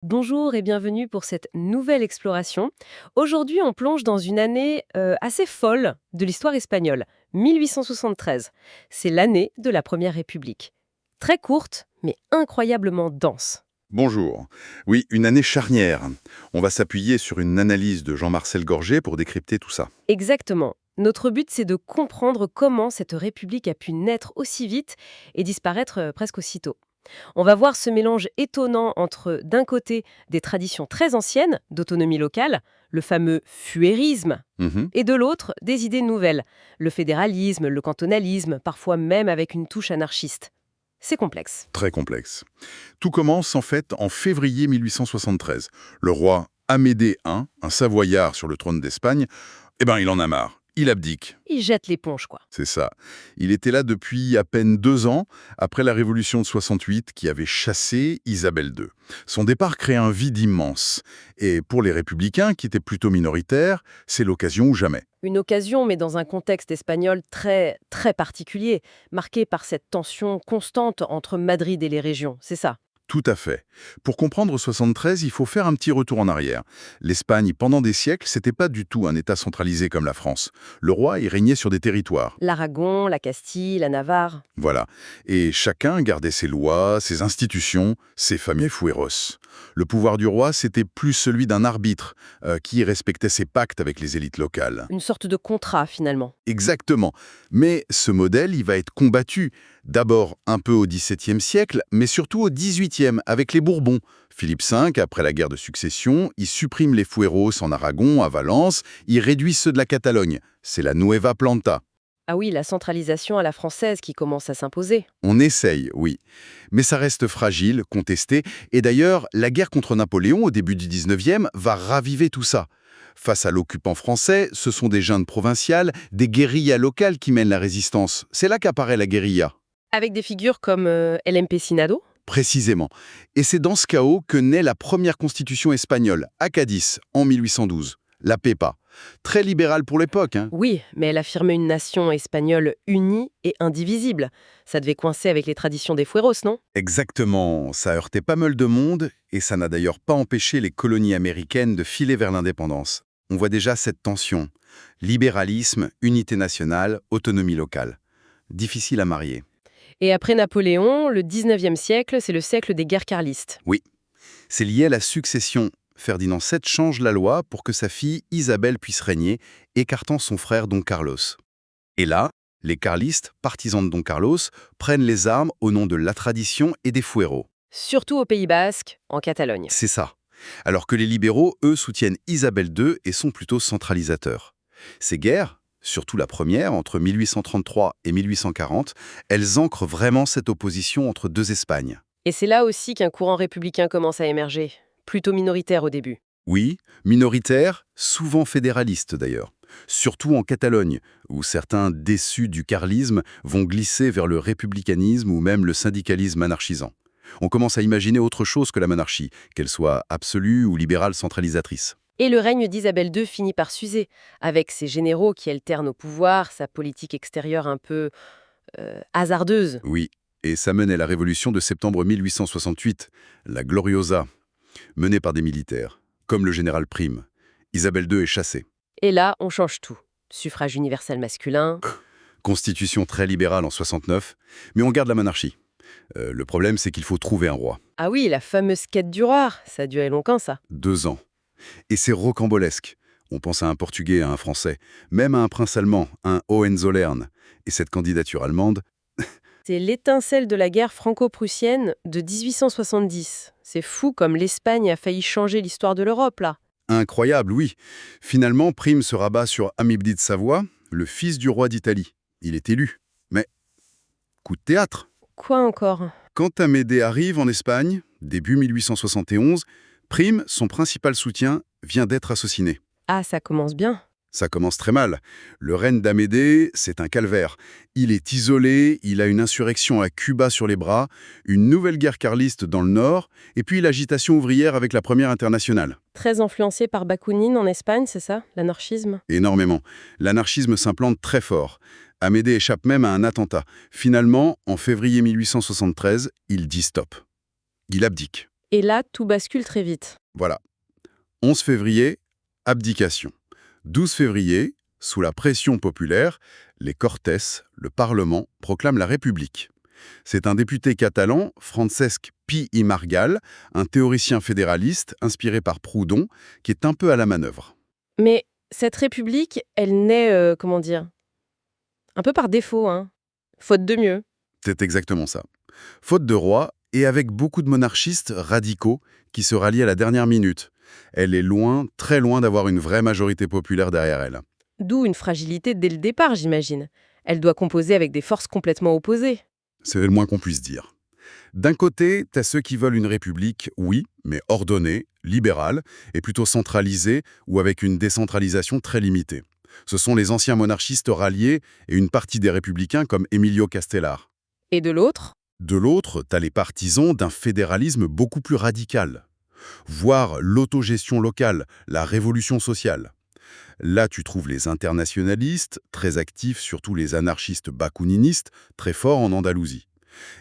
Bonjour et bienvenue pour cette nouvelle exploration. Aujourd'hui, on plonge dans une année assez folle de l'histoire espagnole, 1873. C'est l'année de la Première République. Très courte, mais incroyablement dense. Bonjour. Oui, une année charnière. On va s'appuyer sur une analyse de Jean-Marcel Gorget pour décrypter tout ça. Exactement. Notre but, c'est de comprendre comment cette République a pu naître aussi vite et disparaître presque aussitôt. On va voir ce mélange étonnant entre, d'un côté, des traditions très anciennes d'autonomie locale, le fameux fuérisme, Mhm. et de l'autre, des idées nouvelles, le fédéralisme, le cantonalisme, parfois même avec une touche anarchiste. C'est complexe. Très complexe. Tout commence en fait en février 1873. Le roi Amédée I, un Savoyard sur le trône d'Espagne, il en a marre. Il abdique. Ils jettent l'éponge, quoi. C'est ça. Il était là depuis à peine 2 ans, après la Révolution de 68 qui avait chassé Isabelle II. Son départ crée un vide immense. Et pour les républicains, qui étaient plutôt minoritaires, c'est l'occasion ou jamais. Une occasion, mais dans un contexte espagnol très, très particulier, marqué par cette tension constante entre Madrid et les régions, c'est ça. Tout à fait. Pour comprendre 73, il faut faire un petit retour en arrière. L'Espagne, pendant des siècles, c'était pas du tout un État centralisé comme la France. Le roi y régnait sur des territoires. L'Aragon, la Castille, la Navarre. Voilà. Et chacun gardait ses lois, ses institutions, ses familles fueros. Le pouvoir du roi, c'était plus celui d'un arbitre qui respectait ses pactes avec les élites locales. Une sorte de contrat, finalement. Exactement. Mais ce modèle, il va être combattu. D'abord un peu au XVIIe siècle, mais surtout au XVIIIe, avec les Bourbons. Philippe V, après la guerre de succession, il supprime les fueros en Aragon, à Valence, il réduit ceux de la Catalogne. C'est la Nueva Planta. Ah oui, la centralisation à la française qui commence à s'imposer. On essaye, oui. Mais ça reste fragile, contesté, et d'ailleurs, la guerre contre Napoléon au début du XIXe va raviver tout ça. Face à l'occupant français, ce sont des juntes provinciales, des guérillas locales qui mènent la résistance. C'est là qu'apparaît la guérilla. Avec des figures comme LMP Sinado. Précisément. Et c'est dans ce chaos que naît la première constitution espagnole, à Cadix, en 1812, la PEPA. Très libérale pour l'époque, hein. Oui, mais elle affirmait une nation espagnole unie et indivisible. Ça devait coincer avec les traditions des fueros, non? Exactement, ça a heurté pas mal de monde, et ça n'a d'ailleurs pas empêché les colonies américaines de filer vers l'indépendance. On voit déjà cette tension. Libéralisme, unité nationale, autonomie locale. Difficile à marier. Et après Napoléon, le 19e siècle, c'est le siècle des guerres carlistes. Oui, c'est lié à la succession. Ferdinand VII change la loi pour que sa fille Isabelle puisse régner, écartant son frère Don Carlos. Et là, les carlistes, partisans de Don Carlos, prennent les armes au nom de la tradition et des fueros. Surtout au Pays Basque, en Catalogne. C'est ça. Alors que les libéraux, eux, soutiennent Isabelle II et sont plutôt centralisateurs. Ces guerres, surtout la première, entre 1833 et 1840, elles ancrent vraiment cette opposition entre deux Espagnes. Et c'est là aussi qu'un courant républicain commence à émerger. Plutôt minoritaire au début. Oui, minoritaires, souvent fédéralistes d'ailleurs. Surtout en Catalogne, où certains déçus du carlisme vont glisser vers le républicanisme ou même le syndicalisme anarchisant. On commence à imaginer autre chose que la monarchie, qu'elle soit absolue ou libérale centralisatrice. Et le règne d'Isabelle II finit par s'user, avec ses généraux qui alternent au pouvoir, sa politique extérieure un peu hasardeuse. Oui, et ça menait la révolution de septembre 1868, la Gloriosa, menée par des militaires, comme le général Prime. Isabelle II est chassée. Et là, on change tout. Suffrage universel masculin. Constitution très libérale en 69, mais on garde la monarchie. Le problème, c'est qu'il faut trouver un roi. Ah oui, la fameuse quête du roi. Ça a duré longtemps, ça. 2 ans. Et c'est rocambolesque. On pense à un Portugais, à un Français, même à un prince allemand, un Hohenzollern. Et cette candidature allemande, C'est l'étincelle de la guerre franco-prussienne de 1870. C'est fou comme l'Espagne a failli changer l'histoire de l'Europe, là. incroyable, oui. Finalement, Prime se rabat sur Amibdi de Savoie, le fils du roi d'Italie. Il est élu. Mais, coup de théâtre. Quoi encore? Quand Amédée arrive en Espagne, début 1871, Prime, son principal soutien, vient d'être assassiné. Ah, ça commence bien. Ça commence très mal. Le règne d'Amédée, c'est un calvaire. Il est isolé, il a une insurrection à Cuba sur les bras, une nouvelle guerre carliste dans le nord, et puis l'agitation ouvrière avec la Première Internationale. Très influencé par Bakounine en Espagne, c'est ça? L'anarchisme? Énormément. L'anarchisme s'implante très fort. Amédée échappe même à un attentat. Finalement, en février 1873, il dit stop. Il abdique. Et là, tout bascule très vite. Voilà. 11 février, abdication. 12 février, sous la pression populaire, les Cortes, le Parlement, proclament la République. C'est un député catalan, Francesc Pi i Margall, un théoricien fédéraliste inspiré par Proudhon, qui est un peu à la manœuvre. Mais cette république, elle naît, comment dire, un peu par défaut, hein. Faute de mieux. C'est exactement ça. Faute de roi, et avec beaucoup de monarchistes radicaux qui se rallient à la dernière minute. Elle est loin, très loin d'avoir une vraie majorité populaire derrière elle. D'où une fragilité dès le départ, j'imagine. Elle doit composer avec des forces complètement opposées. C'est le moins qu'on puisse dire. D'un côté, t'as ceux qui veulent une république, oui, mais ordonnée, libérale, et plutôt centralisée ou avec une décentralisation très limitée. Ce sont les anciens monarchistes ralliés et une partie des républicains comme Emilio Castelar. Et de l'autre? De l'autre, t'as les partisans d'un fédéralisme beaucoup plus radical, voire l'autogestion locale, la révolution sociale. Là, tu trouves les internationalistes, très actifs, surtout les anarchistes bakouninistes, très forts en Andalousie.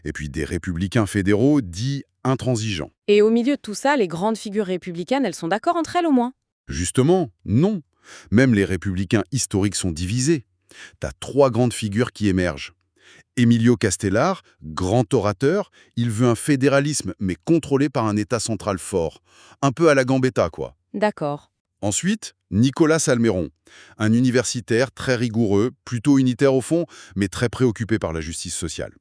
Et puis des républicains fédéraux dits intransigeants. Et au milieu de tout ça, les grandes figures républicaines, elles sont d'accord entre elles au moins? Justement, non. Même les républicains historiques sont divisés. T'as 3 grandes figures qui émergent. Emilio Castelar, grand orateur, il veut un fédéralisme mais contrôlé par un État central fort. Un peu à la Gambetta, quoi. D'accord. Ensuite, Nicolas Salmeron, un universitaire très rigoureux, plutôt unitaire au fond, mais très préoccupé par la justice sociale.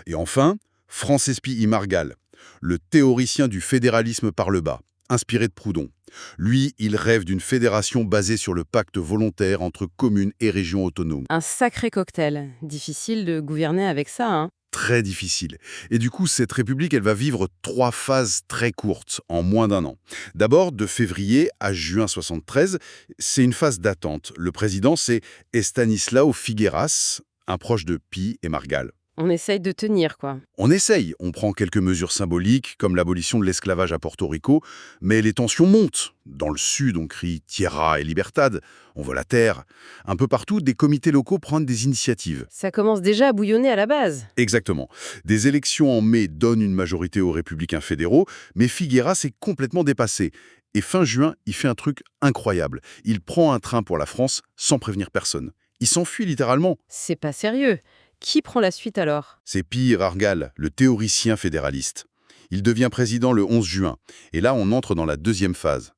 Et enfin, Francesc Pi i Margall, le théoricien du fédéralisme par le bas, inspiré de Proudhon. Lui, il rêve d'une fédération basée sur le pacte volontaire entre communes et régions autonomes. Un sacré cocktail. Difficile de gouverner avec ça, hein. Très difficile. Et du coup, cette république, elle va vivre 3 phases très courtes, en moins d'un an. D'abord, de février à juin 73, c'est une phase d'attente. Le président, c'est Estanislao Figueras, un proche de Pi et Margall. On essaye de tenir, quoi. On essaye, on prend quelques mesures symboliques, comme l'abolition de l'esclavage à Porto Rico, mais les tensions montent. Dans le sud, on crie « Tierra et Libertad », on veut la terre. Un peu partout, des comités locaux prennent des initiatives. Ça commence déjà à bouillonner à la base. Exactement. Des élections en mai donnent une majorité aux républicains fédéraux, mais Figueras est complètement dépassé. Et fin juin, il fait un truc incroyable. Il prend un train pour la France sans prévenir personne. Il s'enfuit littéralement. C'est pas sérieux. Qui prend la suite alors? C'est Pi i Margall, le théoricien fédéraliste. Il devient président le 11 juin. Et là, on entre dans la deuxième phase,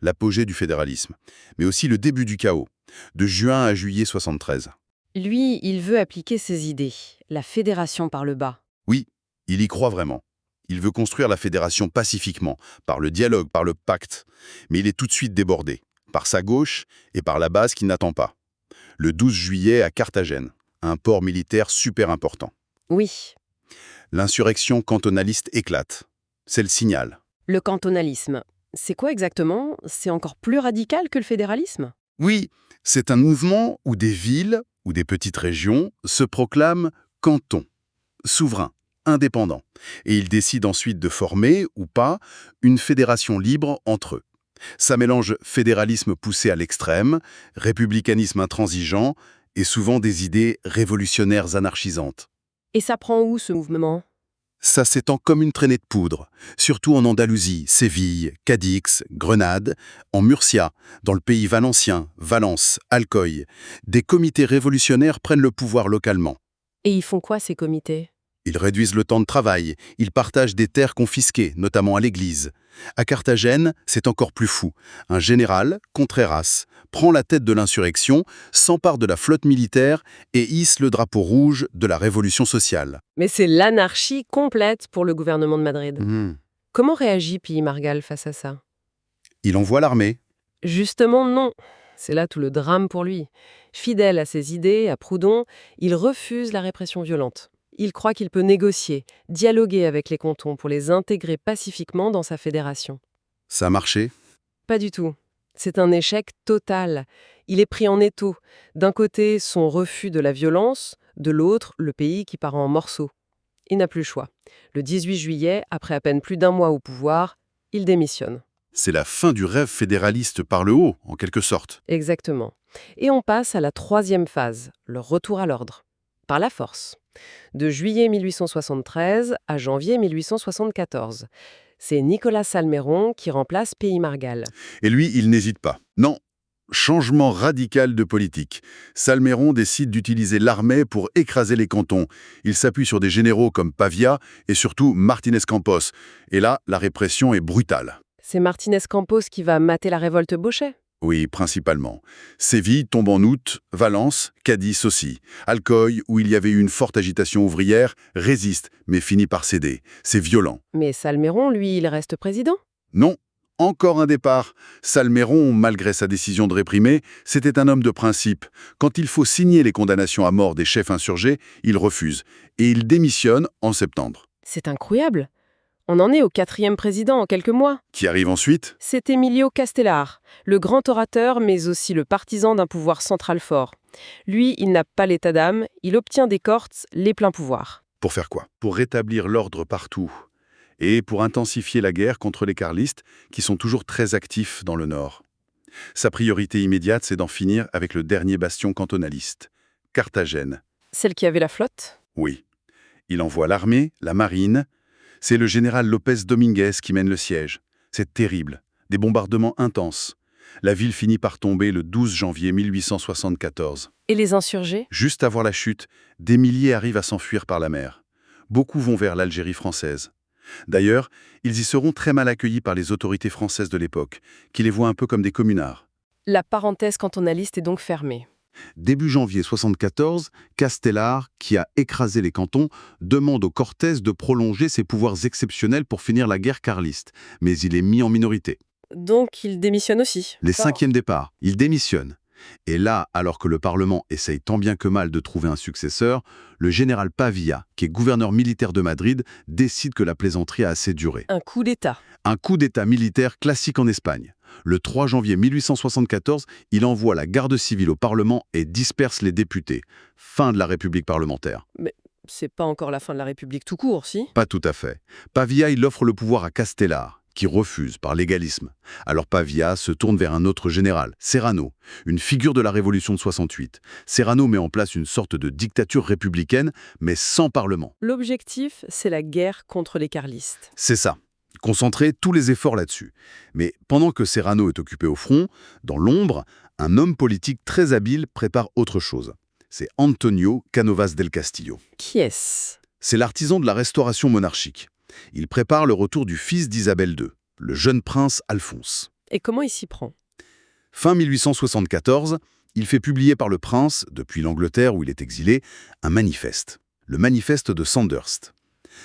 l'apogée du fédéralisme, mais aussi le début du chaos, de juin à juillet 73. Lui, il veut appliquer ses idées. La fédération par le bas. Oui, il y croit vraiment. Il veut construire la fédération pacifiquement, par le dialogue, par le pacte. Mais il est tout de suite débordé, par sa gauche et par la base qui n'attend pas. Le 12 juillet à Carthagène, un port militaire super important. Oui, L'insurrection cantonaliste éclate. C'est le signal. le cantonalisme. C'est quoi exactement? C'est encore plus radical que le fédéralisme? Oui, c'est un mouvement où des villes ou des petites régions se proclament cantons, souverains, indépendants. Et ils décident ensuite de former, ou pas, une fédération libre entre eux. Ça mélange fédéralisme poussé à l'extrême, républicanisme intransigeant et souvent des idées révolutionnaires anarchisantes. Et ça prend où ce mouvement? Ça s'étend comme une traînée de poudre, surtout en Andalousie, Séville, Cadix, Grenade, en Murcia, dans le pays valencien, Valence, Alcoy. Des comités révolutionnaires prennent le pouvoir localement. Et ils font quoi ces comités? Ils réduisent le temps de travail, ils partagent des terres confisquées, notamment à l'église. À Carthagène, c'est encore plus fou. Un général, Contreras, prend la tête de l'insurrection, s'empare de la flotte militaire et hisse le drapeau rouge de la révolution sociale. Mais c'est l'anarchie complète pour le gouvernement de Madrid. Comment réagit Pi i Margall face à ça? Il envoie l'armée. Justement, non. C'est là tout le drame pour lui. Fidèle à ses idées, à Proudhon, il refuse la répression violente. Il croit qu'il peut négocier, dialoguer avec les cantons pour les intégrer pacifiquement dans sa fédération. Ça a marché. Pas du tout. C'est un échec total. Il est pris en étau. D'un côté, son refus de la violence, de l'autre, le pays qui part en morceaux. Il n'a plus le choix. Le 18 juillet, après à peine plus d'un mois au pouvoir, il démissionne. C'est la fin du rêve fédéraliste par le haut, en quelque sorte. Exactement. Et on passe à la troisième phase, le retour à l'ordre. Par la force. De juillet 1873 à janvier 1874. C'est Nicolas Salmeron qui remplace Pays Margall. Et lui, il n'hésite pas. Non, changement radical de politique. Salmeron décide d'utiliser l'armée pour écraser les cantons. Il s'appuie sur des généraux comme Pavia et surtout Martínez Campos. Et là, la répression est brutale. C'est Martínez Campos qui va mater la révolte Bauchet? Oui, principalement. Séville tombe en août, Valence, Cadiz aussi. Alcoy, où il y avait eu une forte agitation ouvrière, résiste, mais finit par céder. C'est violent. Mais Salmeron, lui, il reste président? Non, encore un départ. Salmeron, malgré sa décision de réprimer, c'était un homme de principe. Quand il faut signer les condamnations à mort des chefs insurgés, il refuse. Et il démissionne en septembre. C'est incroyable. On en est au 4e président en quelques mois. Qui arrive ensuite? C'est Emilio Castelar, le grand orateur mais aussi le partisan d'un pouvoir central fort. Lui, il n'a pas l'état d'âme, il obtient des Cortes les pleins pouvoirs. Pour faire quoi? Pour rétablir l'ordre partout. Et pour intensifier la guerre contre les carlistes, qui sont toujours très actifs dans le nord. Sa priorité immédiate, c'est d'en finir avec le dernier bastion cantonaliste, Carthagène. Celle qui avait la flotte? Oui. Il envoie l'armée, la marine. C'est le général López Dominguez qui mène le siège. C'est terrible. Des bombardements intenses. La ville finit par tomber le 12 janvier 1874. Et les insurgés? Juste avant la chute, des milliers arrivent à s'enfuir par la mer. Beaucoup vont vers l'Algérie française. D'ailleurs, ils y seront très mal accueillis par les autorités françaises de l'époque, qui les voient un peu comme des communards. La parenthèse cantonaliste est donc fermée. Début janvier 74, Castelar, qui a écrasé les cantons, demande aux Cortés de prolonger ses pouvoirs exceptionnels pour finir la guerre carliste. Mais il est mis en minorité. Donc il démissionne aussi. Les 5e départs, il démissionne. Et là, alors que le Parlement essaye tant bien que mal de trouver un successeur, le général Pavia, qui est gouverneur militaire de Madrid, décide que la plaisanterie a assez duré. Un coup d'État. Un coup d'État militaire classique en Espagne. Le 3 janvier 1874, il envoie la garde civile au Parlement et disperse les députés. Fin de la République parlementaire. Mais c'est pas encore la fin de la République tout court, si? Pas tout à fait. Pavia, il offre le pouvoir à Castelar, qui refuse par légalisme. Alors Pavia se tourne vers un autre général, Serrano, une figure de la Révolution de 68. Serrano met en place une sorte de dictature républicaine, mais sans parlement. L'objectif, c'est la guerre contre les carlistes. C'est ça. Concentrer tous les efforts là-dessus. Mais pendant que Serrano est occupé au front, dans l'ombre, un homme politique très habile prépare autre chose. C'est Antonio Cánovas del Castillo. Qui est-ce? C'est l'artisan de la restauration monarchique. Il prépare le retour du fils d'Isabelle II, le jeune prince Alphonse. Et comment il s'y prend? Fin 1874, il fait publier par le prince, depuis l'Angleterre où il est exilé, un manifeste. Le manifeste de Sandhurst.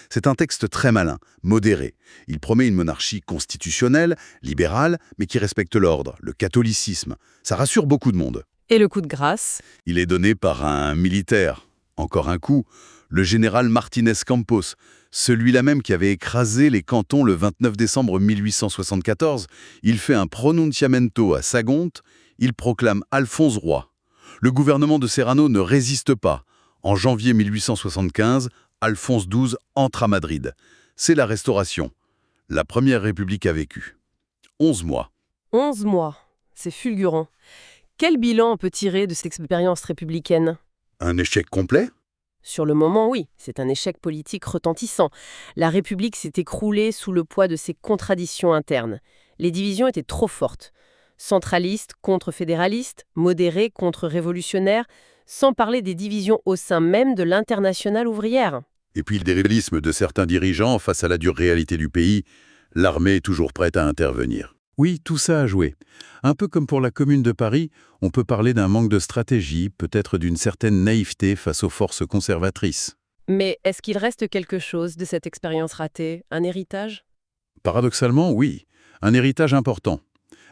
C'est un texte très malin, modéré. Il promet une monarchie constitutionnelle, libérale, mais qui respecte l'ordre, le catholicisme. Ça rassure beaucoup de monde. Et le coup de grâce? Il est donné par un militaire. Encore un coup, le général Martínez Campos, celui-là même qui avait écrasé les cantons le 29 décembre 1874. Il fait un pronunciamento à Sagonte, il proclame Alphonse roi. Le gouvernement de Serrano ne résiste pas. En janvier 1875, Alphonse XII entre à Madrid. C'est la Restauration. La première République a vécu. 11 mois. 11 mois. C'est fulgurant. Quel bilan on peut tirer de cette expérience républicaine? Un échec complet? Sur le moment, oui, c'est un échec politique retentissant. La République s'est écroulée sous le poids de ses contradictions internes. Les divisions étaient trop fortes. Centralistes contre fédéralistes, modérés contre révolutionnaires, sans parler des divisions au sein même de l'Internationale ouvrière. Et puis le déréalisme de certains dirigeants face à la dure réalité du pays, l'armée est toujours prête à intervenir. Oui, tout ça a joué. Un peu comme pour la Commune de Paris, on peut parler d'un manque de stratégie, peut-être d'une certaine naïveté face aux forces conservatrices. Mais est-ce qu'il reste quelque chose de cette expérience ratée, un héritage? Paradoxalement, oui. Un héritage important.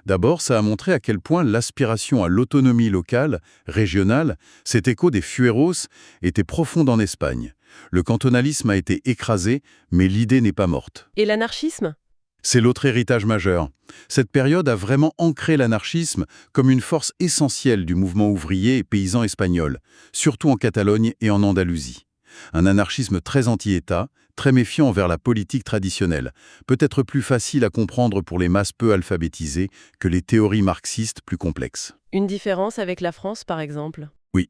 D'abord, ça a montré à quel point l'aspiration à l'autonomie locale, régionale, cet écho des fueros, était profonde en Espagne. Le cantonalisme a été écrasé, mais l'idée n'est pas morte. Et l'anarchisme? C'est l'autre héritage majeur. Cette période a vraiment ancré l'anarchisme comme une force essentielle du mouvement ouvrier et paysan espagnol, surtout en Catalogne et en Andalousie. Un anarchisme très anti-État, très méfiant envers la politique traditionnelle, peut-être plus facile à comprendre pour les masses peu alphabétisées que les théories marxistes plus complexes. Une différence avec la France, par exemple? Oui.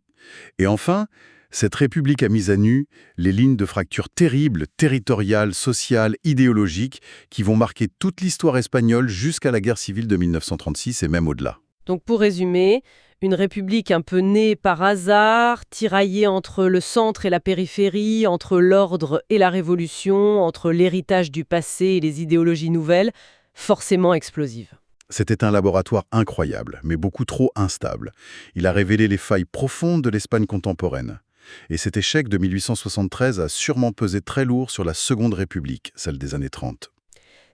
Et enfin, Cette république a mis à nu les lignes de fracture terribles, territoriales, sociales, idéologiques, qui vont marquer toute l'histoire espagnole jusqu'à la guerre civile de 1936 et même au-delà. Donc pour résumer, une république un peu née par hasard, tiraillée entre le centre et la périphérie, entre l'ordre et la révolution, entre l'héritage du passé et les idéologies nouvelles, forcément explosive. C'était un laboratoire incroyable, mais beaucoup trop instable. Il a révélé les failles profondes de l'Espagne contemporaine. Et cet échec de 1873 a sûrement pesé très lourd sur la Seconde République, celle des années 30.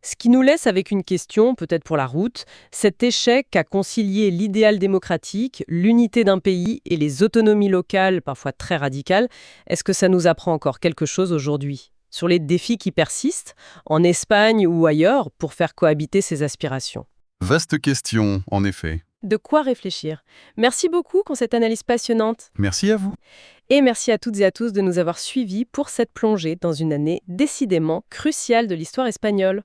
Ce qui nous laisse avec une question, peut-être pour la route, cet échec à concilier l'idéal démocratique, l'unité d'un pays et les autonomies locales, parfois très radicales, est-ce que ça nous apprend encore quelque chose aujourd'hui sur les défis qui persistent, en Espagne ou ailleurs, pour faire cohabiter ces aspirations? Vaste question, en effet. De quoi réfléchir. Merci beaucoup pour cette analyse passionnante. Merci à vous. Et merci à toutes et à tous de nous avoir suivis pour cette plongée dans une année décidément cruciale de l'histoire espagnole.